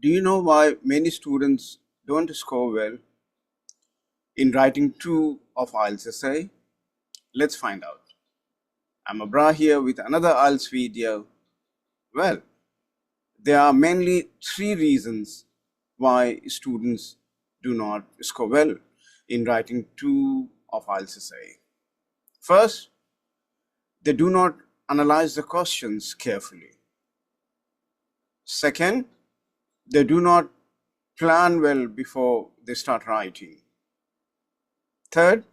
Do you know why many students don't score well in writing 2 of IELTS essay? Let's find out. I'm Abra here with another IELTS video. Well, there are mainly 3 reasons why students do not score well in writing 2 of IELTS essay. First, they do not analyze the questions carefully. Second, they do not plan well before they start writing. Third,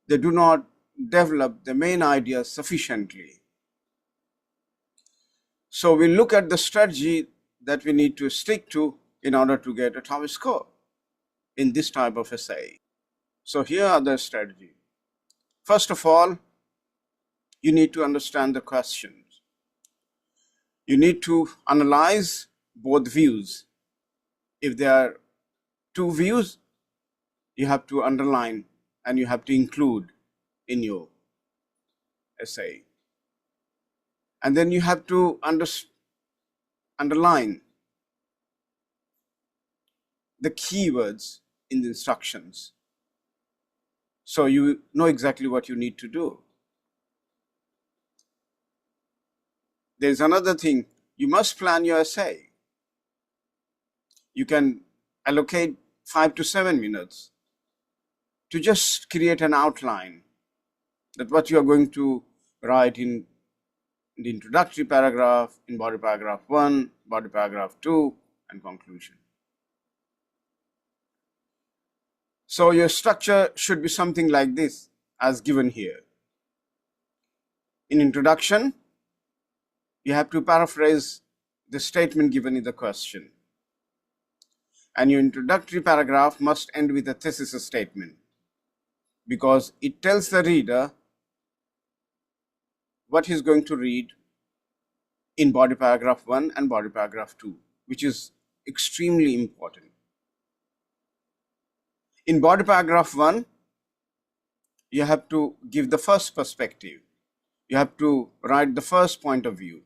they do not develop the main ideas sufficiently. So we look at the strategy that we need to stick to in order to get a top score in this type of essay. So here are the strategies. First of all, you need to understand the questions. You need to analyze both views. If there are 2 views, you have to underline and you have to include in your essay. And then you have to underline the keywords in the instructions, so you know exactly what you need to do. There's another thing, you must plan your essay. You can allocate 5 to 7 minutes to just create an outline that what you are going to write in the introductory paragraph, in body paragraph 1, body paragraph 2, and conclusion. So your structure should be something like this as given here. In introduction, you have to paraphrase the statement given in the question. And your introductory paragraph must end with a thesis statement, because it tells the reader what he's going to read in body paragraph 1 and body paragraph 2, which is extremely important. In body paragraph 1, you have to give the first perspective. You have to write the first point of view.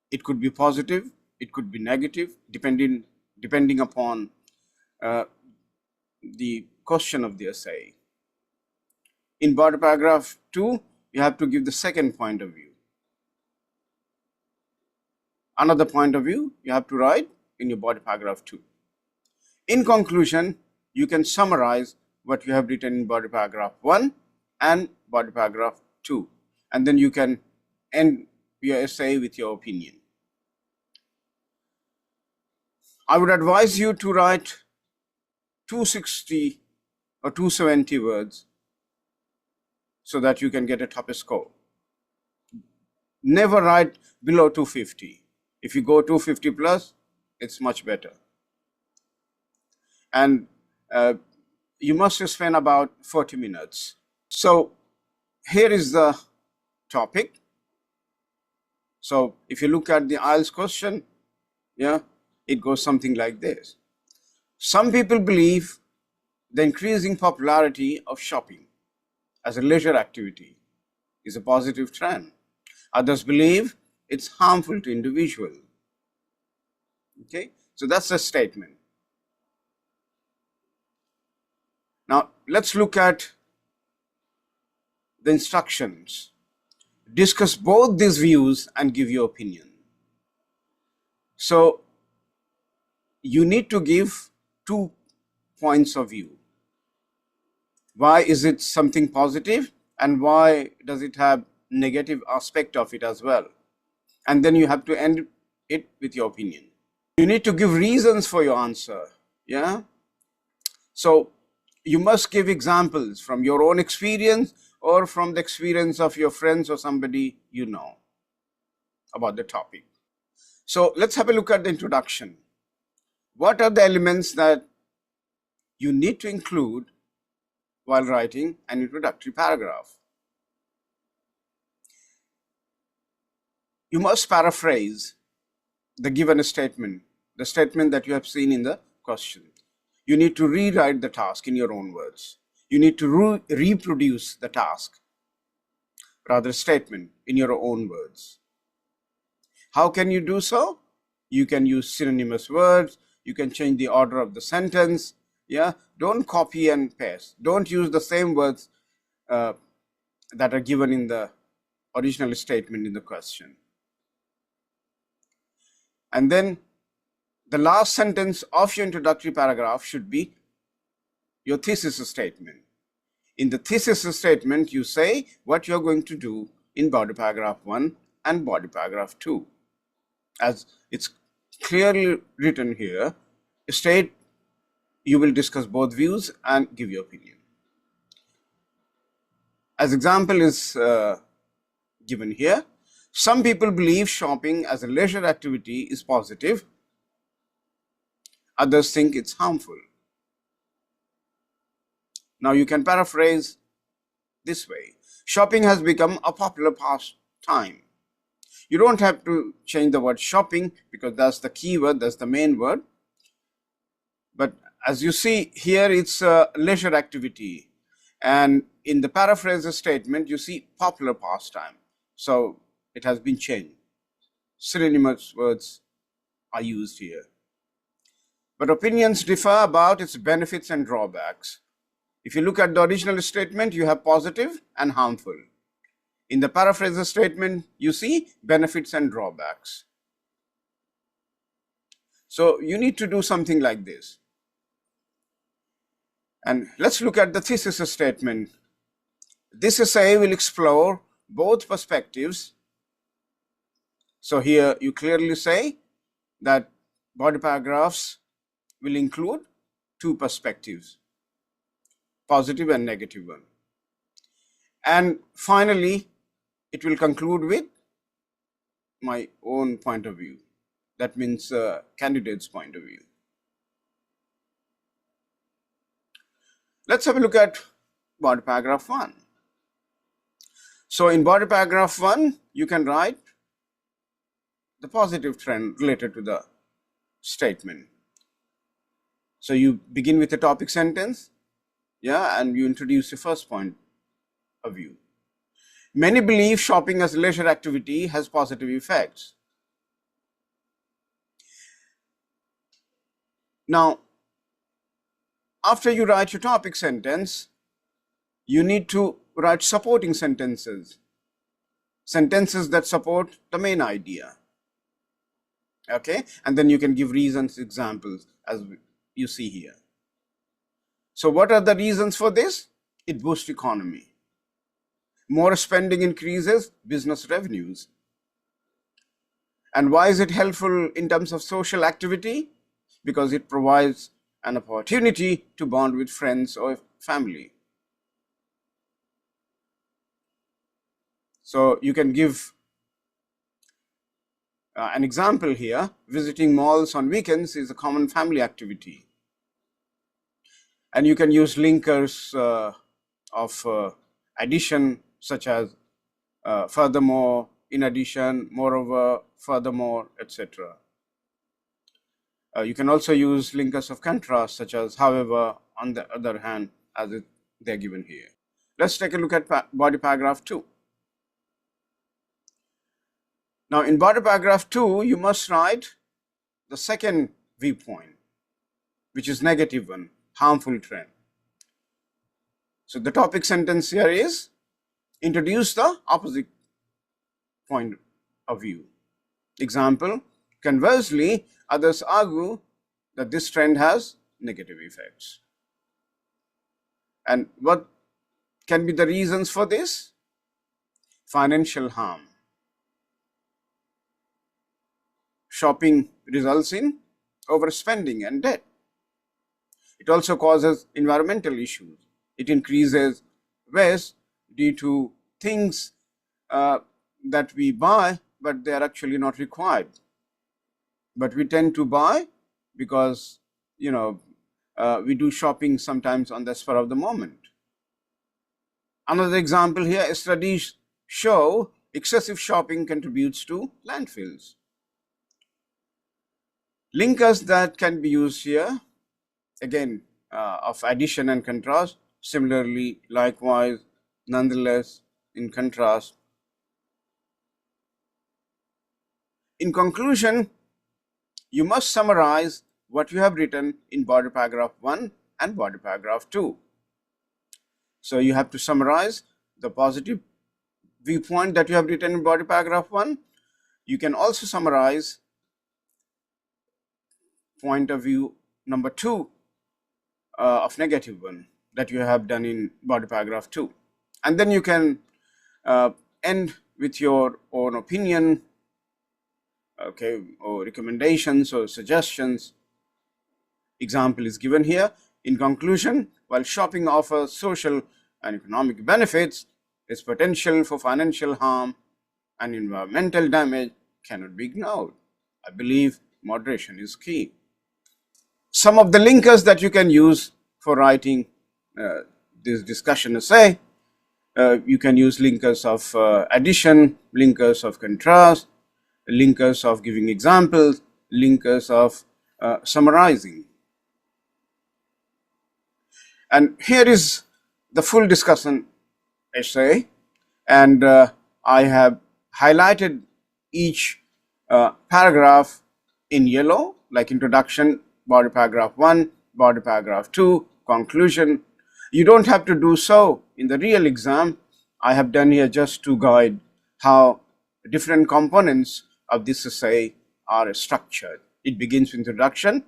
It could be positive, it could be negative, depending upon the question of the essay. In body paragraph 2, you have to give the second point of view. Another point of view you have to write in your body paragraph 2. In conclusion, you can summarize what you have written in body paragraph 1 and body paragraph 2, and then you can end your essay with your opinion. I would advise you to write 260 or 270 words so that you can get a top score. Never write below 250. If you go 250 plus, it's much better. And you must spend about 40 minutes. So here is the topic. So if you look at the IELTS question, it goes something like this. Some people believe the increasing popularity of shopping as a leisure activity is a positive trend. Others believe it's harmful to individuals. Okay, so that's a statement. Now let's look at the instructions. Discuss both these views and give your opinion. So you need to give 2 points of view. Why is it something positive and why does it have negative aspect of it as well? And then you have to end it with your opinion. You need to give reasons for your answer. So you must give examples from your own experience or from the experience of your friends or somebody you know about the topic. So let's have a look at the introduction. What are the elements that you need to include while writing an introductory paragraph? You must paraphrase the given statement, the statement that you have seen in the question. You need to rewrite the task in your own words. You need to reproduce the task, rather statement, in your own words. How can you do so? You can use synonymous words. You can change the order of the sentence. Yeah, don't copy and paste. Don't use the same words that are given in the original statement in the question. And then the last sentence of your introductory paragraph should be your thesis statement. In the thesis statement, you say what you're going to do in body paragraph 1 and body paragraph 2. As it's clearly written here, state you will discuss both views and give your opinion. As example is given here, some people believe shopping as a leisure activity is positive. Others think it's harmful. Now you can paraphrase this way. Shopping has become a popular pastime. You don't have to change the word shopping because that's the key word, that's the main word. But as you see here, it's a leisure activity. And in the paraphrase statement, you see popular pastime. So it has been changed. Synonymous words are used here. But opinions differ about its benefits and drawbacks. If you look at the original statement, you have positive and harmful. In the paraphrase statement, you see benefits and drawbacks. So you need to do something like this. And let's look at the thesis statement. This essay will explore both perspectives. So here you clearly say that body paragraphs will include two perspectives, positive and negative one. And finally, it will conclude with my own point of view. That means candidate's point of view. Let's have a look at body paragraph 1. So in body paragraph 1, you can write the positive trend related to the statement. So you begin with a topic sentence, yeah, and you introduce your first point of view. Many believe shopping as a leisure activity has positive effects. Now, after you write your topic sentence, you need to write supporting sentences, sentences that support the main idea. Okay, and then you can give reasons, examples, as you see here. So what are the reasons for this? It boosts economy. More spending increases business revenues. And why is it helpful in terms of social activity? Because it provides an opportunity to bond with friends or family. So you can give an example here. Visiting malls on weekends is a common family activity. And you can use linkers of addition, such as furthermore, in addition, moreover, furthermore, etc. You can also use linkers of contrast, such as however, on the other hand, as they're given here. Let's take a look at body paragraph 2. Now in body paragraph 2, you must write the second viewpoint, which is negative one, harmful trend. So the topic sentence here is introduce the opposite point of view. Example, conversely, others argue that this trend has negative effects. And what can be the reasons for this? Financial harm. Shopping results in overspending and debt. It also causes environmental issues. It increases waste due to things that we buy, but they are actually not required. But we tend to buy because, we do shopping sometimes on the spur of the moment. Another example here, studies show excessive shopping contributes to landfills. Linkers that can be used here, again, of addition and contrast. Similarly, likewise, nonetheless, in contrast. In conclusion, you must summarize what you have written in body paragraph 1 and body paragraph 2. So you have to summarize the positive viewpoint that you have written in body paragraph 1. You can also summarize point of view number 2 of negative one that you have done in body paragraph 2. And then you can end with your own opinion, okay, or recommendations or suggestions. Example is given here. In conclusion, while shopping offers social and economic benefits, its potential for financial harm and environmental damage cannot be ignored. I believe moderation is key. Some of the linkers that you can use for writing this discussion essay, you can use linkers of addition, linkers of contrast, linkers of giving examples, linkers of summarizing. And here is the full discussion essay, and I have highlighted each paragraph in yellow, like introduction, body paragraph 1, body paragraph 2, conclusion. You don't have to do so in the real exam. I have done here just to guide how different components of this essay are structured. It begins with introduction,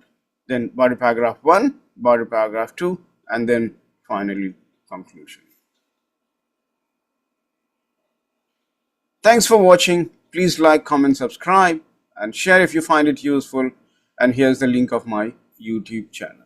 then body paragraph 1, body paragraph 2, and then finally conclusion. Thanks for watching. Please like, comment, subscribe, and share if you find it useful. And here's the link of my YouTube channel.